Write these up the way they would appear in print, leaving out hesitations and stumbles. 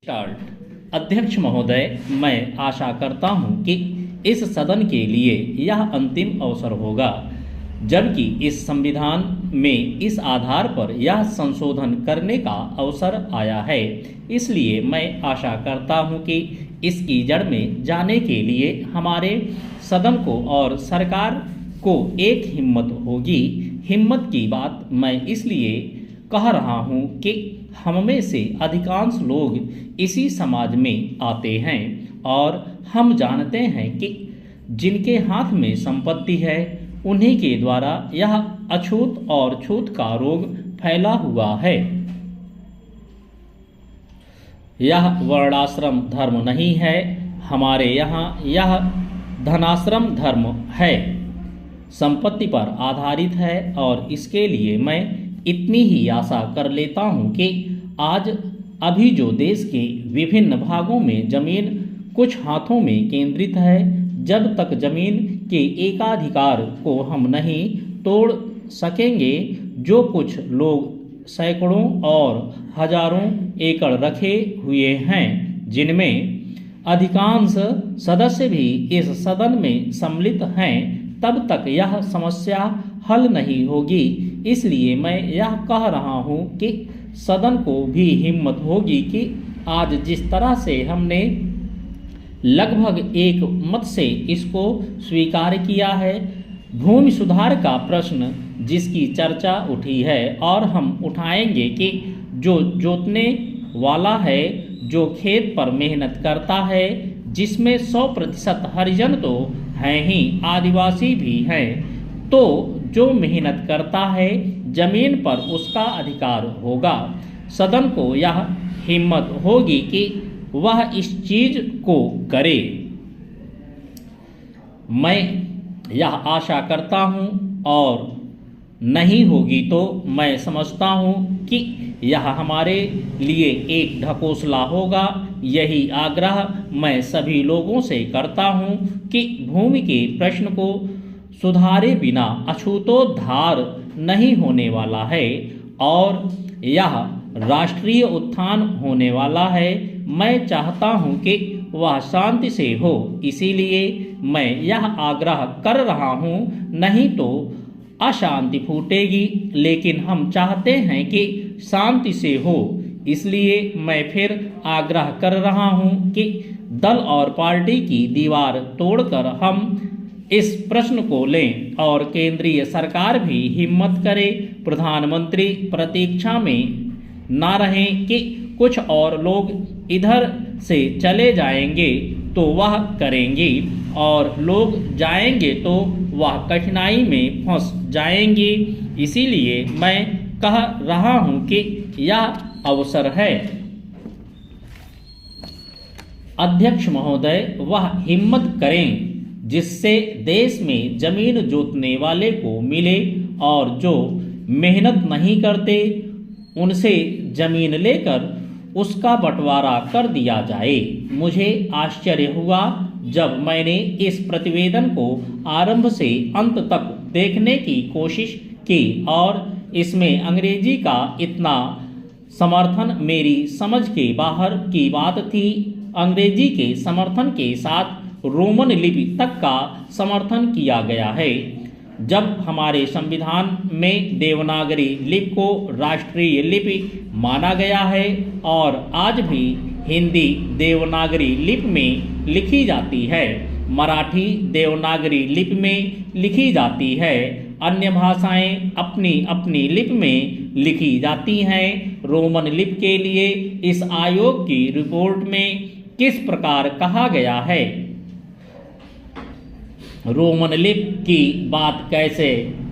Start. अध्यक्ष महोदय, मैं आशा करता हूं कि इस सदन के लिए यह अंतिम अवसर होगा, जबकि इस संविधान में इस आधार पर यह संशोधन करने का अवसर आया है। इसलिए मैं आशा करता हूं कि इसकी जड़ में जाने के लिए हमारे सदन को और सरकार को एक हिम्मत होगी। हिम्मत की बात मैं इसलिए कह रहा हूं कि हम में से अधिकांश लोग इसी समाज में आते हैं और हम जानते हैं कि जिनके हाथ में संपत्ति है उन्हीं के द्वारा यह अछूत और छूत का रोग फैला हुआ है। यह वर्णाश्रम धर्म नहीं है, हमारे यहाँ यह धनाश्रम धर्म है, संपत्ति पर आधारित है। और इसके लिए मैं इतनी ही आशा कर लेता हूँ कि आज अभी जो देश के विभिन्न भागों में जमीन कुछ हाथों में केंद्रित है, जब तक जमीन के एकाधिकार को हम नहीं तोड़ सकेंगे, जो कुछ लोग सैकड़ों और हजारों एकड़ रखे हुए हैं, जिनमें अधिकांश सदस्य भी इस सदन में सम्मिलित हैं, तब तक यह समस्या हल नहीं होगी। इसलिए मैं यह कह रहा हूं कि सदन को भी हिम्मत होगी कि आज जिस तरह से हमने लगभग एक मत से इसको स्वीकार किया है, भूमि सुधार का प्रश्न जिसकी चर्चा उठी है और हम उठाएंगे कि जो जोतने वाला है, जो खेत पर मेहनत करता है, जिसमें 100% हरिजन तो हैं ही, आदिवासी भी हैं, तो जो मेहनत करता है जमीन पर उसका अधिकार होगा। सदन को यह हिम्मत होगी कि वह इस चीज को करे। मैं यह आशा करता हूं, और नहीं होगी तो मैं समझता हूं कि यह हमारे लिए एक ढकोसला होगा। यही आग्रह मैं सभी लोगों से करता हूं कि भूमि के प्रश्न को सुधारे बिना अछूतोद्धार नहीं होने वाला है और यह राष्ट्रीय उत्थान होने वाला है। मैं चाहता हूं कि वह शांति से हो, इसीलिए मैं यह आग्रह कर रहा हूं, नहीं तो अशांति फूटेगी। लेकिन हम चाहते हैं कि शांति से हो, इसलिए मैं फिर आग्रह कर रहा हूं कि दल और पार्टी की दीवार तोड़कर हम इस प्रश्न को लें और केंद्रीय सरकार भी हिम्मत करे। प्रधानमंत्री प्रतीक्षा में ना रहें कि कुछ और लोग इधर से चले जाएंगे तो वह करेंगे, और लोग जाएंगे तो वह कठिनाई में फंस जाएंगे। इसीलिए मैं कह रहा हूं कि यह अवसर है। अध्यक्ष महोदय, वह हिम्मत करें जिससे देश में जमीन जोतने वाले को मिले, और जो मेहनत नहीं करते उनसे जमीन लेकर उसका बंटवारा कर दिया जाए। मुझे आश्चर्य हुआ जब मैंने इस प्रतिवेदन को आरंभ से अंत तक देखने की कोशिश की और इसमें अंग्रेजी का इतना समर्थन मेरी समझ के बाहर की बात थी। अंग्रेजी के समर्थन के साथ रोमन लिपि तक का समर्थन किया गया है। जब हमारे संविधान में देवनागरी लिपि को राष्ट्रीय लिपि माना गया है और आज भी हिंदी देवनागरी लिपि में लिखी जाती है, मराठी देवनागरी लिपि में लिखी जाती है, अन्य भाषाएं अपनी अपनी लिपि में लिखी जाती हैं। रोमन लिपि के लिए इस आयोग की रिपोर्ट में किस प्रकार कहा गया है? रोमन लिपि की बात कैसे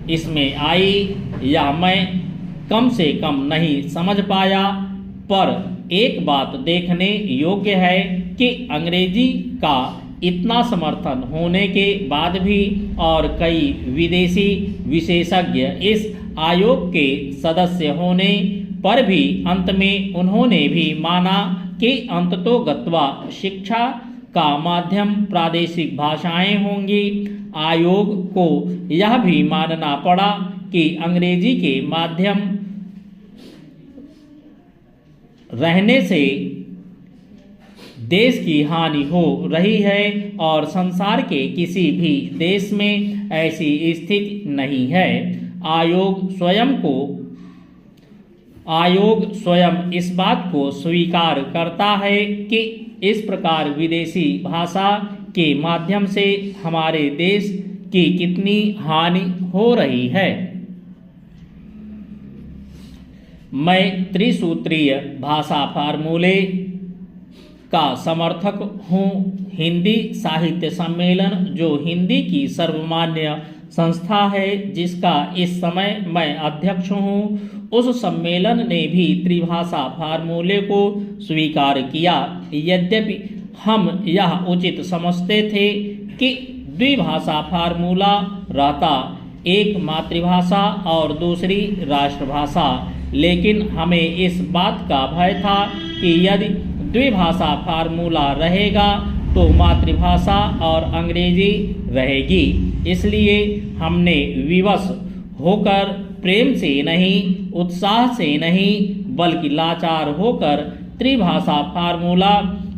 इसमें आई, यह मैं कम से कम नहीं समझ पाया। पर एक बात देखने योग्य है कि अंग्रेजी का इतना समर्थन होने के बाद भी और कई विदेशी विशेषज्ञ इस आयोग के सदस्य होने पर भी अंत में उन्होंने भी माना कि अंततोगत्वा शिक्षा का माध्यम प्रादेशिक भाषाएं होंगी। आयोग को यह भी मानना पड़ा कि अंग्रेजी के माध्यम रहने से देश की हानि हो रही है और संसार के किसी भी देश में ऐसी स्थिति नहीं है। आयोग स्वयं इस बात को स्वीकार करता है कि इस प्रकार विदेशी भाषा के माध्यम से हमारे देश की कितनी हानि हो रही है। मैं त्रिसूत्रीय भाषा फार्मूले का समर्थक हूँ। हिंदी साहित्य सम्मेलन, जो हिंदी की सर्वमान्य संस्था है जिसका इस समय मैं अध्यक्ष हूँ, उस सम्मेलन ने भी त्रिभाषा फार्मूले को स्वीकार किया। यद्यपि हम यह उचित समझते थे कि द्विभाषा फार्मूला रहता, एक मातृभाषा और दूसरी राष्ट्रभाषा, लेकिन हमें इस बात का भय था कि यदि द्विभाषा फार्मूला रहेगा तो मातृभाषा और अंग्रेजी रहेगी। इसलिए हमने विवश होकर, प्रेम से नहीं, उत्साह से नहीं, बल्कि लाचार होकर त्रिभाषा फार्मूला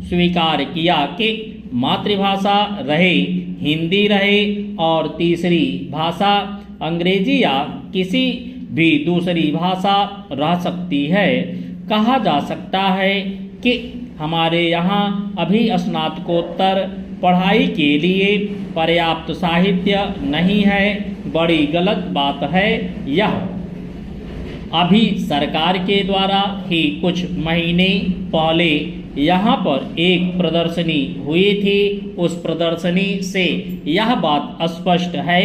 स्वीकार किया कि मातृभाषा रहे, हिंदी रहे और तीसरी भाषा अंग्रेजी या किसी भी दूसरी भाषा रह सकती है। कहा जा सकता है कि हमारे यहाँ अभी स्नातकोत्तर पढ़ाई के लिए पर्याप्त साहित्य नहीं है। बड़ी गलत बात है यह। अभी सरकार के द्वारा ही कुछ महीने पहले यहाँ पर एक प्रदर्शनी हुई थी। उस प्रदर्शनी से यह बात स्पष्ट है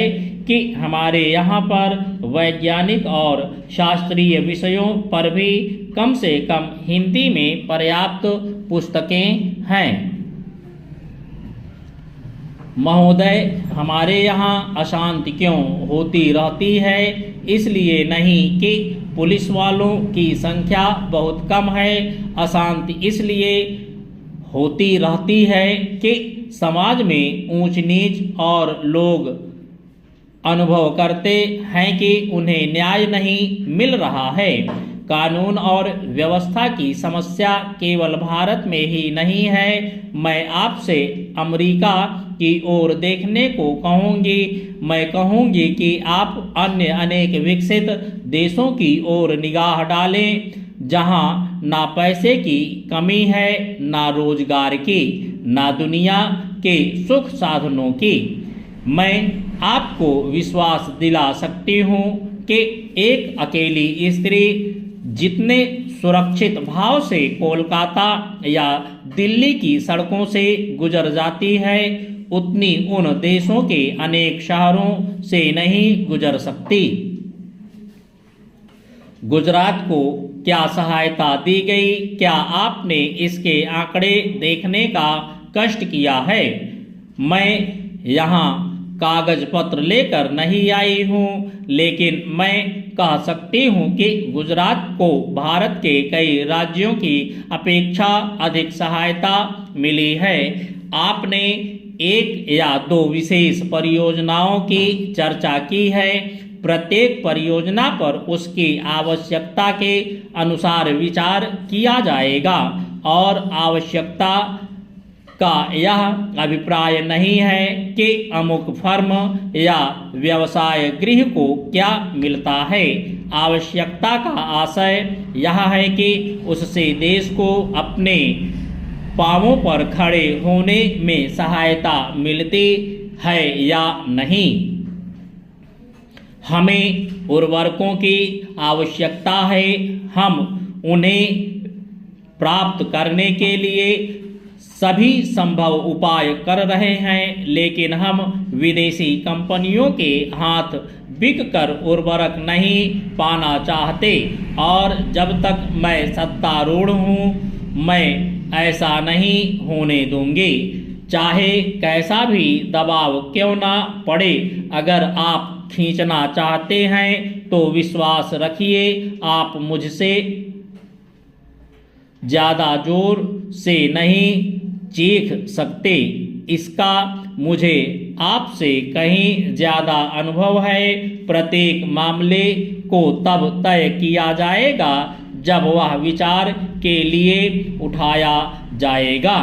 कि हमारे यहाँ पर वैज्ञानिक और शास्त्रीय विषयों पर भी कम से कम हिंदी में पर्याप्त पुस्तकें हैं। महोदय, हमारे यहाँ अशांति क्यों होती रहती है? इसलिए नहीं कि पुलिस वालों की संख्या बहुत कम है। अशांति इसलिए होती रहती है कि समाज में ऊंच नीच और लोग अनुभव करते हैं कि उन्हें न्याय नहीं मिल रहा है। कानून और व्यवस्था की समस्या केवल भारत में ही नहीं है। मैं आपसे अमेरिका की ओर देखने को कहूँगी। मैं कहूँगी कि आप अन्य अनेक विकसित देशों की ओर निगाह डालें, जहाँ ना पैसे की कमी है, ना रोजगार की, ना दुनिया के सुख साधनों की। मैं आपको विश्वास दिला सकती हूँ कि एक अकेली स्त्री जितने सुरक्षित भाव से कोलकाता या दिल्ली की सड़कों से गुजर जाती है, उतनी उन देशों के अनेक शहरों से नहीं गुजर सकती। गुजरात को क्या सहायता दी गई? क्या आपने इसके आंकड़े देखने का कष्ट किया है? मैं यहाँ कागज पत्र लेकर नहीं आई हूँ, लेकिन मैं कह सकती हूँ कि गुजरात को भारत के कई राज्यों की अपेक्षा अधिक सहायता मिली है। आपने एक या दो विशेष परियोजनाओं की चर्चा की है। प्रत्येक परियोजना पर उसकी आवश्यकता के अनुसार विचार किया जाएगा और आवश्यकता का यह अभिप्राय नहीं है कि अमुक फर्म या व्यवसाय गृह को क्या मिलता है। आवश्यकता का आशय यह है कि उससे देश को अपने पांवों पर खड़े होने में सहायता मिलती है या नहीं। हमें उर्वरकों की आवश्यकता है। हम उन्हें प्राप्त करने के लिए सभी संभव उपाय कर रहे हैं, लेकिन हम विदेशी कंपनियों के हाथ बिक कर उर्वरक नहीं पाना चाहते। और जब तक मैं सत्तारूढ़ हूँ, मैं ऐसा नहीं होने दूंगी, चाहे कैसा भी दबाव क्यों ना पड़े। अगर आप खींचना चाहते हैं तो विश्वास रखिए, आप मुझसे ज़्यादा जोर से नहीं चीख सकते। इसका मुझे आपसे कहीं ज़्यादा अनुभव है। प्रत्येक मामले को तब तय किया जाएगा जब वह विचार के लिए उठाया जाएगा।